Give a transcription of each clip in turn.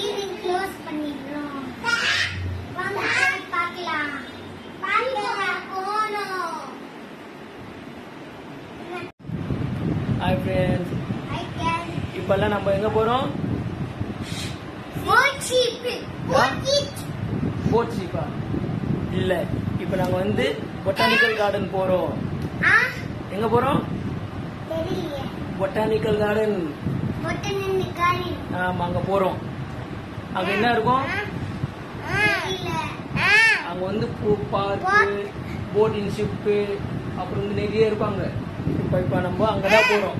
Evening close பண்ணிடுறோம். வாங்க போய் பார்க்கலாம். போனோம். ஹாய் ஃப்ரெண்ட்ஸ், இப்பெல்லாம் நம்ம எங்க போறோம்? போட் ஷீப்பா இல்ல, இப்ப நாங்க வந்து பொட்டானிக்கல் கார்டன் போறோம். எங்க போறோம்? Botanical garden. ஆமா, அங்க போறோம். அங்க என்ன இருக்கும்? அங்க வந்து பார்க்கு, போட்டிங் ஷிப்பு, அப்புறம் வந்து நிறைய இருப்பாங்க. இப்ப நம்ம அங்கதான் போறோம்.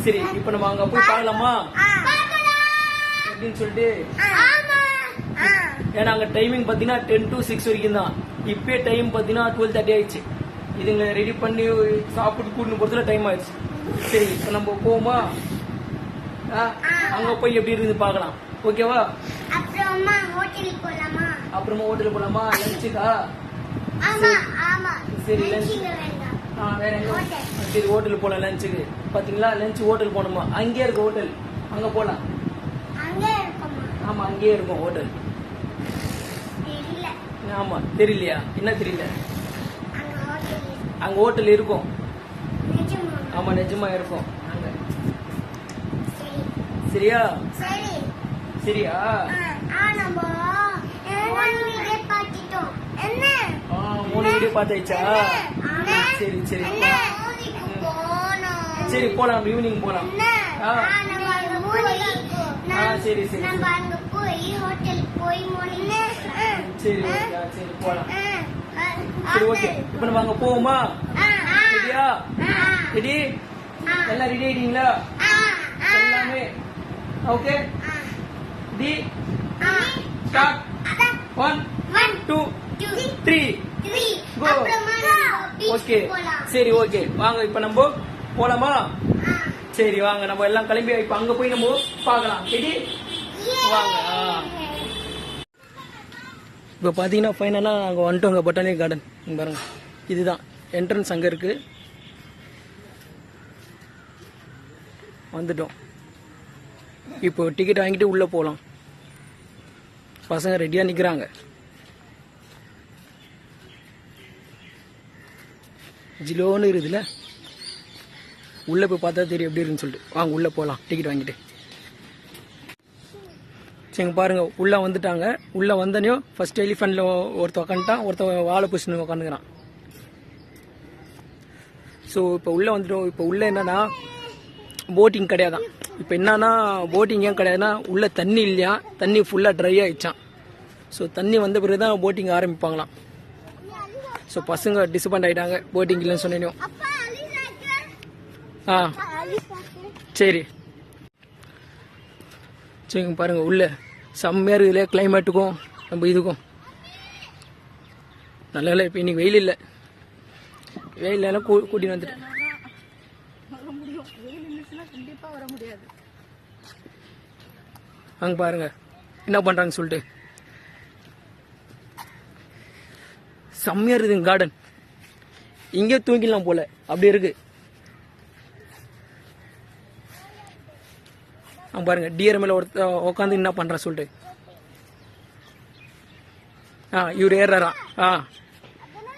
சரி, இப்ப நம்ம அங்க போய் பார்க்கலாமா அப்படின்னு சொல்லிட்டு. ஏன்னா அங்க டைமிங் பாத்தீங்கன்னா 10 to 6 வரைக்கும் தான். இப்பயே டைம் பாத்தீங்கன்னா 12:30 ஆயிடுச்சு. இதுங்க ரெடி பண்ணி சாப்பிட்டு கூட்டின்னு போறதுல டைம் ஆயிடுச்சு. சரி, இப்ப நம்ம போவோமா? அங்க போய் எப்படி இருந்து பார்க்கலாம். ஓகேவா? அப்புறமா ஹோட்டலுக்கு போலாமா? லஞ்சுக்கா? சரி, லஞ்ச் வேற எங்க? சரி, ஹோட்டலுக்கு போலாம். லஞ்சுக்கு பாத்தீங்களா, லஞ்ச் ஹோட்டல் போகணுமா? அங்கேயே இருக்கு ஹோட்டல், அங்க போலாம். ஆமா, அங்கேயே இருக்கும் ஹோட்டல். ஆமா, தெரியலையா? என்ன தெரியல? அங்க ஹோட்டல் இருக்கும். ஆமா, நிஜமா இருக்கும் அங்க. சரியா? சரியா? 3 வீடியோ பார்த்தாச்சா? சரி சரி சரி, போலாம். ஈவினிங் போலாம். சரி சரி சரி சரி, போலாம். சரி, ஓகே. இப்ப நம்ம அங்க போவோமா? ரெடியா? ரெடி? எல்லாம் ரெடி ஆயிட்டீங்களா? எல்லாமே ஓகே. டி ஸ்டார்ட். 1 2 3 கோ. ஓகே, சரி, ஓகே. வாங்க, இப்ப நம்ம போலாமா? சரி, வாங்க, நம்ம எல்லாம் கிளம்பி இப்ப அங்க போய் நம்ம பார்க்கலாம். ரெடி? வாங்க. இப்ப பாத்தீங்கன்னா ஃபைனலா அங்க வந்துட்டோங்க. பொட்டானிக்கல் கார்டன் பாருங்க, இதுதான் என்ட்ரன்ஸ். அங்க இருக்கு, வந்துட்டோம். இப்போ டிக்கெட் வாங்கிட்டு உள்ள போலாம். பசங்க ரெடியா நிக்கிறாங்க. ஜிலோன்னு இருக்குதுல்ல, உள்ள போய் பார்த்தா தெரியும் எப்படி இருக்குன்னு சொல்லிட்டு. வாங்க உள்ள போலாம் டிக்கெட் வாங்கிட்டு. சரி, பாருங்க, உள்ள வந்துட்டாங்க. உள்ள வந்தனையும் ஃபர்ஸ்ட் எலிஃபென்ட்ல ஒருத்த உக்காந்துட்டான், ஒருத்த வாழை புஷ்னு உட்காந்துக்கிறான். ஸோ இப்போ உள்ள வந்துட்டோம். இப்போ உள்ள என்னன்னா போட்டிங் கிடையாதான். இப்போ என்னன்னா போட்டிங் ஏன் கிடையாதுன்னா, உள்ள தண்ணி இல்லையா, தண்ணி ஃபுல்லாக ட்ரை ஆயிடுச்சான். ஸோ தண்ணி வந்த பிறகு தான் போட்டிங் ஆரம்பிப்பாங்களாம். ஸோ பசங்க டிசப்பாயிண்ட் ஆகிட்டாங்க போட்டிங் இல்லைன்னு சொன்னேன். சரி சரிங்க, பாருங்க உள்ள செம்மையாக இருக்குதுல, கிளைமேட்டுக்கும் நம்ம இதுக்கும். நல்ல இல்லை. இப்போ இன்னைக்கு வெயில் இல்லை, வெயில் எல்லாம் கூட்டின்னு வந்துட்டேன். அங்க பாருங்க என்ன பண்றாங்க சொல்லிட்டு. செம்மையா இருக்குதுங்க கார்டன். இங்கே தூங்கிடலாம் போல, அப்படி இருக்கு. பாருங்க, டியர் மேல ஒருத்த உட்காந்து என்ன பண்றா சொல்லிட்டு. இவரு ஏறாரா?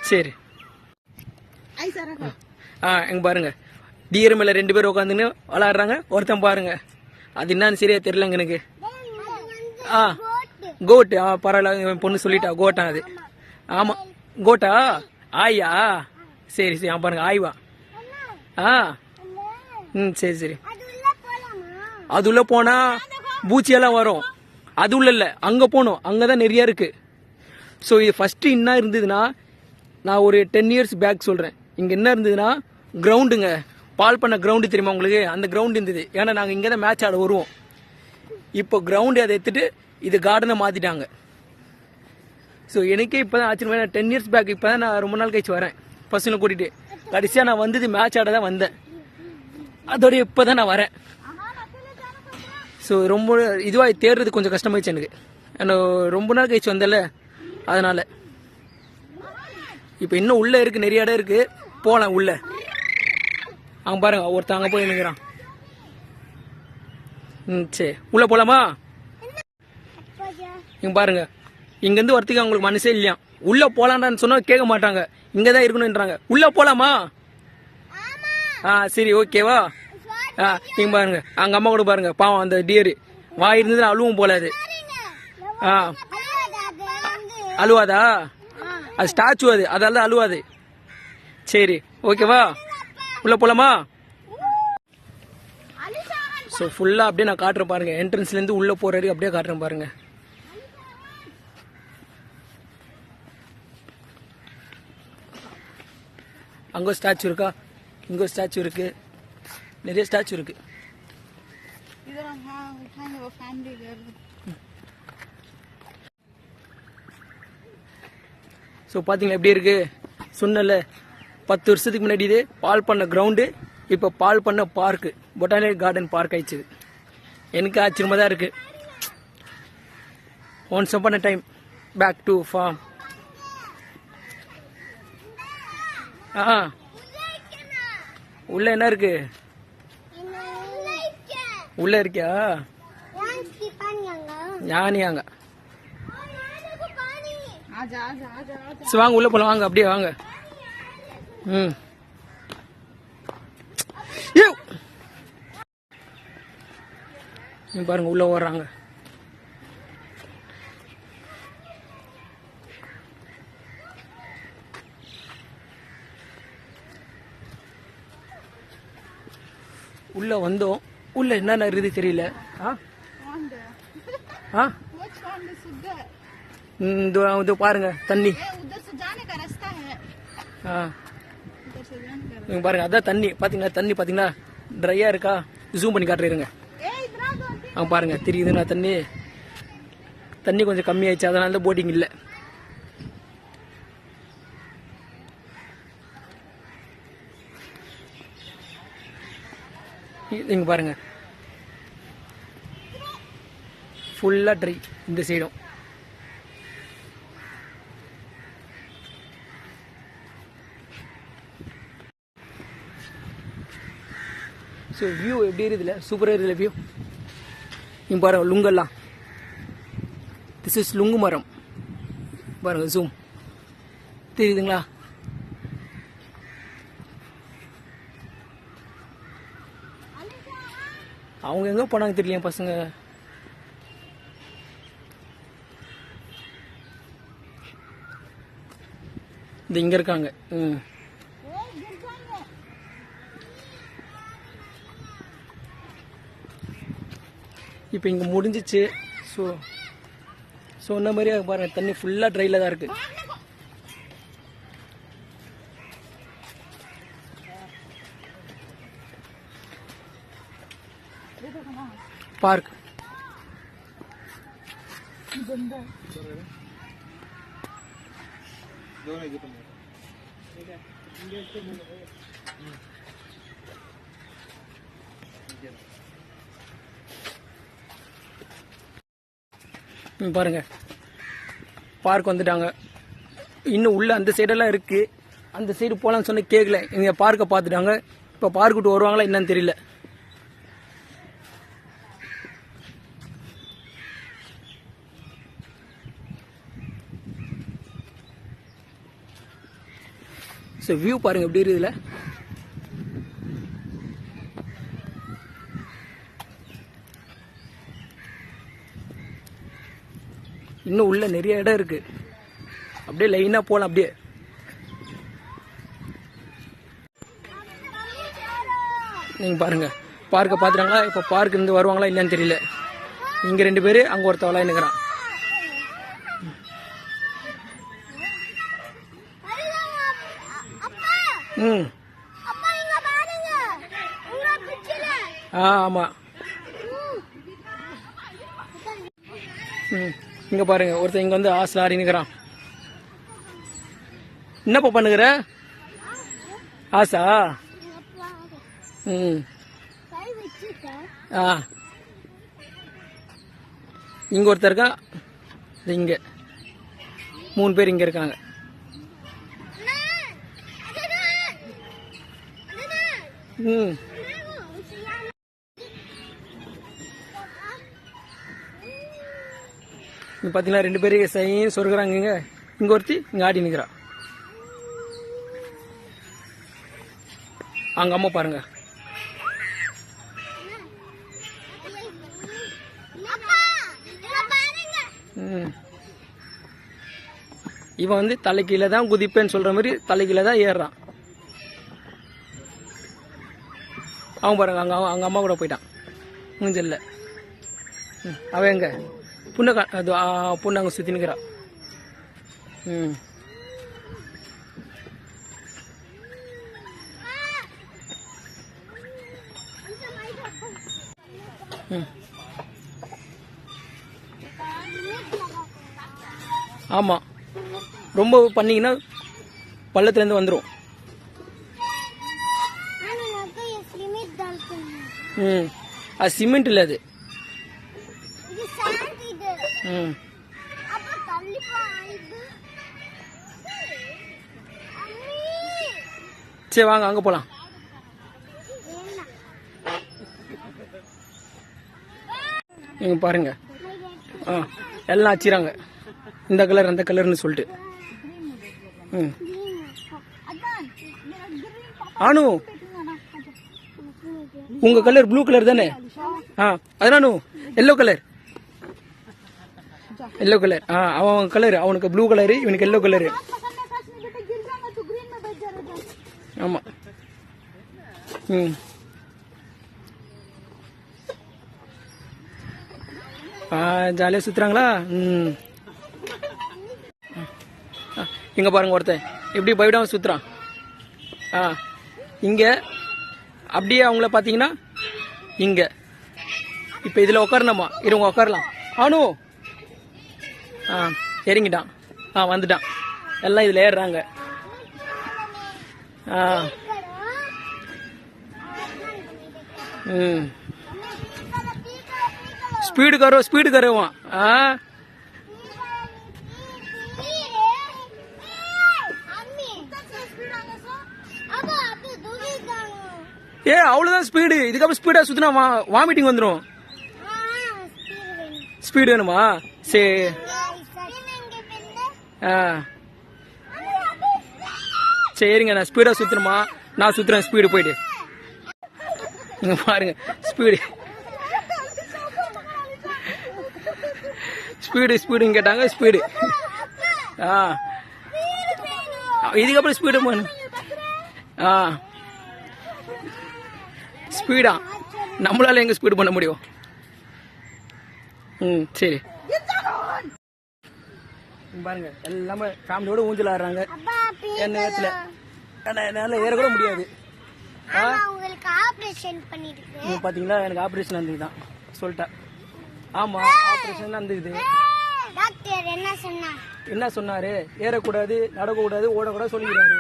சரி. எங்க பாருங்க, டியர் மேல 2 பேர் உட்காந்துன்னு விளையாடுறாங்க. ஒருத்தன் பாருங்க, அது என்னன்னு சரியா தெரியலங்க எனக்கு. கோட். பரவாயில்ல, பொண்ணு சொல்லிட்டா கோட்டா அது. ஆமா, கோட்டா. ஆயா? சரி சரி, பாருங்க, ஆய்வா. சரி சரி. அது உள்ள போனா பூச்சியெல்லாம் வரும். அது உள்ள இல்ல, அங்க போனோம். அங்கதான் நிறைய இருக்கு. ஸோ இது ஃபர்ஸ்ட் என்ன இருந்ததுன்னா, நான் ஒரு 10 years பேக் சொல்றேன். இங்க என்ன இருந்ததுன்னா கிரவுண்டுங்க, பால் பண்ண கிரவுண்டு தெரியுமா உங்களுக்கு? அந்த கிரவுண்ட் இருந்தது. ஏன்னா நாங்க இங்க தான் மேட்ச் ஆட வருவோம். இப்போ கிரவுண்டு அதை எடுத்துட்டு இது கார்டனை மாத்திட்டாங்க. ஸோ எனக்கே இப்பதான் ஆச்சரியமா, 10 years பேக். இப்பதான் நான் ரொம்ப நாள் கழிச்சு வரேன் பசங்களை கூட்டிட்டு. கடைசியா நான் வந்தது மேட்ச் ஆட தான் வந்தேன். அதோட இப்பதான் நான் வரேன். ஸோ ரொம்ப இதுவாக தேடுறது கொஞ்சம் கஷ்டமாயிடுச்சு எனக்கு. ரொம்ப நாள் கழிச்சு வந்தல, அதனால. இப்போ இன்னும் உள்ள இருக்கு, நிறைய இடம் இருக்கு, போகலாம் உள்ள. அங்க பாருங்க ஒருத்தன் அங்க போய் நிக்கிறான். சரி உள்ள போலாமா? இங்க பாருங்க இங்க இருந்து வரத்துக்கு அவங்களுக்கு மனசே இல்லையா. உள்ள போலான்னு சொன்னா கேட்க மாட்டாங்க, இங்கதான் இருக்கணும்ன்றாங்க. உள்ள போலாமா? சரி ஓகேவா. இங்க பாருங்க அங்க அம்மா கூட பாருங்க, பாவம் அந்த டியரு வாய் இருந்தது அழுவும் போல. அது அழுவாதா? அது ஸ்டாச்சு, அது அதால அழுவாது. சரி ஓகேவா, உள்ள போலாமா? ஸோ ஃபுல்லாக அப்படியே நான் காட்டுறேன் பாருங்க, என்ட்ரன்ஸ்லேருந்து உள்ள போற வரைக்கும் அப்படியே காட்டுறேன் பாருங்க. அங்கே ஸ்டாச்சு இருக்கா, இங்கே ஸ்டாச்சு இருக்கு, நிறைய ஸ்டாச்சு இருக்கு. ஸோ பார்த்தீங்களா எப்படி இருக்கு? சொன்னல 10 வருஷத்துக்கு முன்னாடி இது பால் பண்ண கிரவுண்டு, இப்போ பால் பண்ண பார்க்கு, பொட்டானிக்கல் கார்டன் பார்க் ஆயிடுச்சு. எனக்கு ஆச்சரியமா தான் இருக்கு. Once upon a time back to form. உள்ள என்ன இருக்கு? உள்ள இருக்கியா? ஞானியாங்க. வாங்க உள்ள போலாம், வாங்க அப்படியே வாங்க. பாருங்க உள்ள ஓடுறாங்க. உள்ள வந்தோம், உள்ள என்னென்ன இருக்குது தெரியல. இதோ பாருங்க தண்ணி. பாருங்க அதான் தண்ணி. பாத்தீங்களா தண்ணி பாத்தீங்களா ட்ரையா இருக்கா? ஜூம் பண்ணி காட்டுறீங்க. பாருங்க தெரியுதுண்ணா தண்ணி. தண்ணி கொஞ்சம் கம்மியாயிடுச்சு, அதனால தான் போட்டிங் இல்லை. இங்க பாருங்க ஃபுல்லா ட்ரை இந்த சைடும். ஸோ வியூ எப்படி இருக்குதுல்ல, சூப்பராக இருக்குதுல்ல வியூ. இங்கே பாருங்க லுங்கெல்லாம், திஸ் இஸ் லுங்கு மரம். பாருங்க ஜூம் தெரியுதுங்களா? அவங்க எங்க போனாங்க தெரியல பசங்க. இது இங்க இருக்காங்க. இப்போ இங்க முடிஞ்சிச்சு. ஸோ சொன்ன மாதிரி பாருங்க தண்ணி ஃபுல்லா ட்ரைல தான் இருக்கு. பார்க் பாருங்க பார்க் வந்துட்டாங்க. இன்னும் உள்ள அந்த சைடெல்லாம் இருக்கு. அந்த சைடு போலான்னு சொன்ன கேட்கல. இங்க பார்க்கை பார்த்துட்டாங்க. இப்போ பார்க் விட்டு வருவாங்களா என்னன்னு தெரியல. ஸோ வியூ பாருங்க எப்படி இருக்குதுல. இன்னும் உள்ள நிறைய இடம் இருக்கு. அப்படியே லைனா போலாம். அப்படியே நீங்க பாருங்க பார்க்க பாத்துறாங்களா? இப்ப பார்க் இருந்து வருவாங்களா இல்லன்னு தெரியல. இங்க 2 பேரு, அங்க ஒருத்தவளா நிக்கிறான். ஆமா இங்க பாருங்க ஒருத்தன் இங்க வந்து ஆசை ஆறி நிக்கிறான். என்னப்பா பண்ணுகிற? ஆசா இங்க ஒருத்தர் இருக்கா. இங்க 3 பேர் இங்க இருக்காங்க. ம் இங்க பாத்தீங்கன்னா 2 பேரும் சைன்னு சொருகிறாங்க. இங்க ஒருத்தி இங்க ஆடி நிக்கிறா. அங்க அம்மா பாருங்க. இவன் வந்து தலைக்கீழ தான் குதிப்பேன்னு சொல்ற மாதிரி தலைக்கீழ தான் ஏறுறான். அவன் பாருங்க அங்க அம்மா கூட போயிட்டான் மூஞ்சல்ல. அவன் எங்க பொண்ணு அங்க சுத்தி நிக்கிறா. ஆமா ரொம்ப பண்ணீங்கன்னா பள்ளத்துல இருந்து வந்துரும். அது சிமெண்ட் இல்ல அது. சரி வாங்க அங்க போலாம். நீங்க பாருங்க எல்லாம் வச்சிராங்க இந்த கலர் அந்த கலர்னு சொல்லிட்டு. ஆனு உங்க கலர் ப்ளூ கலர் தானே? அதானு எல்லோ கலர். எல்லோ கலர் அவன் கலர் அவனுக்கு ப்ளூ கலரு இவனுக்கு எல்லோ கலரு. ஆமா ஜாலியா சுத்துறாங்களா? இங்க பாருங்க ஒருத்தன் எப்படி பயப்படாம சுத்துறான். இங்க அப்படியே அவங்கள பாத்தீங்கன்னா இங்க இப்ப இதுல உட்காரணுமா? இருங்க உட்காரலாம். ஆனு இறங்கிட்டான். வந்துட்டான். எல்லாம் இதுல ஏறுறாங்க. स्पीड करो वहाँ ஏ அவ்வளவுதான் ஸ்பீடு. இதுக்கப்புறம் ஸ்பீடா சுத்தினா வாமிட்டிங் வந்துடும். ஸ்பீடு வேணுமா? சரி சரிங்க நான் ஸ்பீடா சுத்தணுமா? நான் சுத்துறேன் ஸ்பீடு போயிட்டு. இங்க பாருங்க ஸ்பீடு ஸ்பீடு ஸ்பீடுன்னு கேட்டாங்க. ஸ்பீடு இதுக்கப்புறம் ஸ்பீடு போகணும். ஸ்பீடா நம்மளால எங்க ஸ்பீடு பண்ண முடியும்? சரி பாருங்க எல்லாமே ஃபேமிலியோட ஊஞ்சல் ஆடுறாங்க. என் நேரத்துல என்னால ஏற கூட முடியாது. பாத்தீங்களா எனக்கு ஆபரேஷன் நடந்துதான் சொல்லிட்டா. ஆமா ஆபரேஷன் நடந்துக்குது. என்ன சொன்னாரு? ஏறக்கூடாது, நடக்கக்கூடாது, ஓடக்கூடாது சொல்லிக்கிறாரு.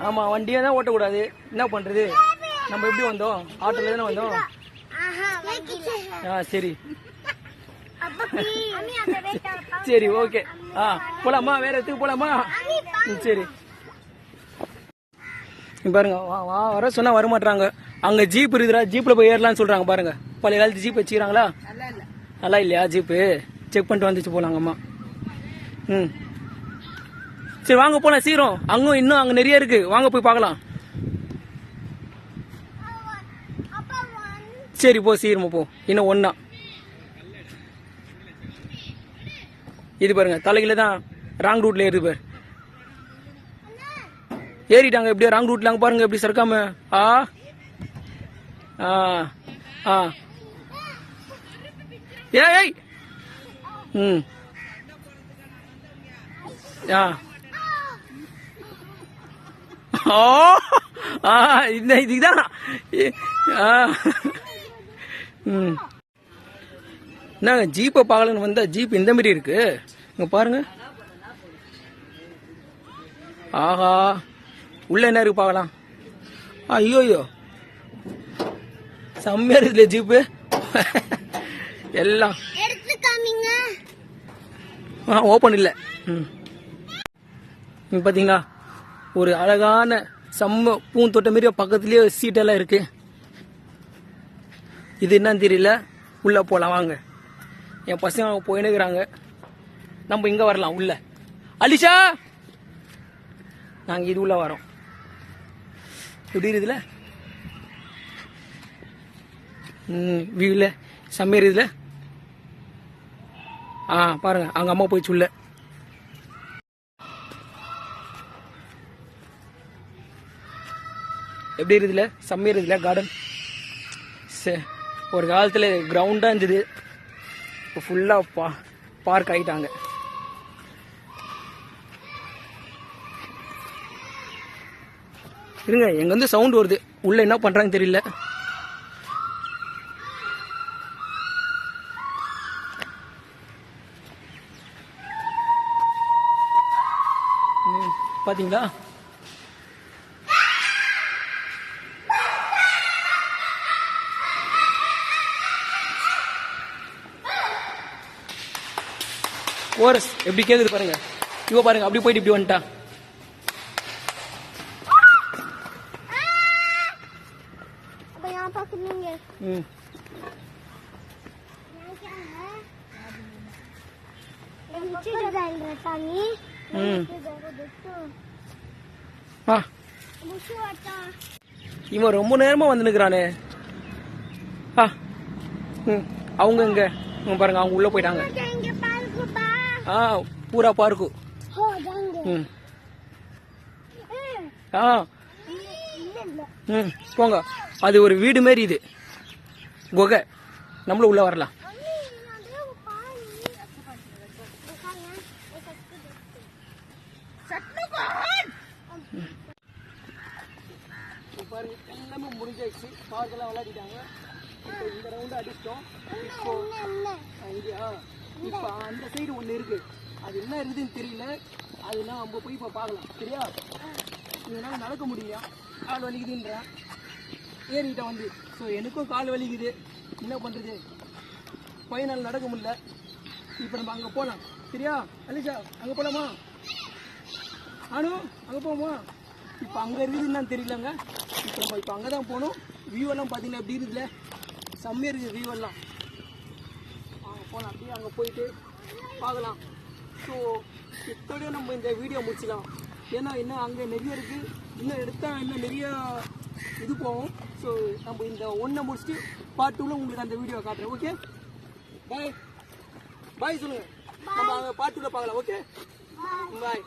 ஆமா வண்டியே தான் ஓட்டக்கூடாது. என்ன பண்றது? நம்ம எப்படி வந்தோம்? ஆட்டோல தானே வந்தோம். சரி சரி ஓகே போலாமா? வேற இடத்துக்கு போலாமா? சரி பாருங்க வர சொன்னா வரமாட்டாங்க. அங்க ஜீப் இருக்குதா, ஜீப்ல போய் ஏறலாம்னு சொல்றாங்க. பாருங்க பழைய காலத்து ஜீப் வச்சுக்கிறாங்களா? நல்லா இல்லையா ஜீப்பு? செக் பண்ணிட்டு வந்துச்சு போலாங்க அம்மா. சரி வாங்க போலாம் சீக்கிரம். அங்க இன்னும் அங்க நிறைய இருக்கு, வாங்க போய் பார்க்கலாம். சரி போ சீக்கிரமா போ. இன்னும் ஒன்னா இது பாருங்க தலையில தான் ராங் ரூட்ல ஏறுது பாரு. ஏறிட்டாங்க எப்படியா ராங் ரூட்ல. அங்க பாருங்க எப்படி சறுக்காம. ஏய் இதுதான் என்னங்க ஜீப்பை பார்க்கலன்னு வந்தா ஜீப் இந்த மாதிரி இருக்கு. இங்க பாருங்க. ஆஹா உள்ள என்ன இருக்கு பார்க்கலாம். ஐயோ செம்மையா இருக்குல்ல ஜீப்பு. எல்லாம் ஓபன் இல்ல. பாத்தீங்களா ஒரு அழகான செம்ம பூந்தோட்டம் மாரி பக்கத்துலேயே சீட்டெல்லாம் இருக்கு. இது என்னன்னு தெரியல. உள்ளே போகலாம் வாங்க. என் பசங்க அவங்க போயினுக்கிறாங்க. நம்ம இங்கே வரலாம் உள்ள. அலிஷா நாங்கள் இது உள்ள வரோம். எப்படி இருக்குதுல வியூல செம்ம இருக்குதுல. பாருங்க அவங்க அம்மா போயிடுச்சு உள்ள. எப்படி இருக்குதுல செம்ம இருக்குதுல கார்டன். ஒரு காலத்தில் கிரவுண்டாக இருந்தது. இப்போ ஃபுல்லாக பார்க் ஆகிட்டாங்க. இருங்க எங்க வந்து சவுண்ட் வருது. உள்ள என்ன பண்றாங்க தெரியல. பாத்தீங்களா கோரஸ் எப்படி கேக்குது பாருங்க. இவ பாருங்க அப்படி போயிட்டு இப்படி வந்துட்டா. இவன் ரொம்ப நேரமா வந்துனுக்குறானே. அவங்க இங்க பாருங்க அவங்க உள்ள போயிட்டாங்க. பூரா பார்க்கு. போங்க. அது ஒரு வீடு மாரி இது குகை. நம்மளும் உள்ள வரலாம். பாருங்க எல்லாமே முடிஞ்சாச்சு. பார்க்கெல்லாம் விளையாடிட்டாங்க. இப்போ இந்த ரவுண்டு அடிச்சிட்டோம். இப்போ இப்போ அந்த சைடு ஒன்று இருக்கு. அது என்ன இருக்குதுன்னு தெரியல. அதெல்லாம் நம்ம போய் இப்போ பார்க்கலாம். சரியா? இதனால நடக்க முடியல. கால் வலிக்குதுன்றேன். ஏறிக்கிட்ட வந்து. ஸோ எனக்கும் கால் வலிக்குது. என்ன பண்ணுறது? பையனால் நடக்க முடியல. இப்போ நம்ம அங்கே போகலாம். சரியா அலிஷா? அங்கே போகலாமா? அனு அங்கே போவோமா? இப்போ அங்கே இருக்குதுன்னு தெரியலங்க. இப்போ நம்ம இப்போ அங்கே தான் போகணும். வியூ எல்லாம் பார்த்தீங்கன்னா எப்படி இருக்குதுல செம்மையாக இருக்குது வியூ எல்லாம். அங்கே போகலாம். அப்படியே அங்கே போயிட்டு பார்க்கலாம். ஸோ இப்போடையும் நம்ம இந்த வீடியோ முடிச்சிடலாம். ஏன்னா இன்னும் அங்கே நிறைய இருக்குது. இன்னும் எடுத்தால் இன்னும் நிறைய இது போகும். ஸோ நம்ம இந்த ஒன்றை முடிச்சுட்டு பார்ட் 2ல உங்களுக்கு அந்த வீடியோ காட்டுறேன். Okay bye. பாய் சொல்லுங்கள். நம்ம அங்கே பார்ட் 2ல பார்க்கலாம். Okay bye.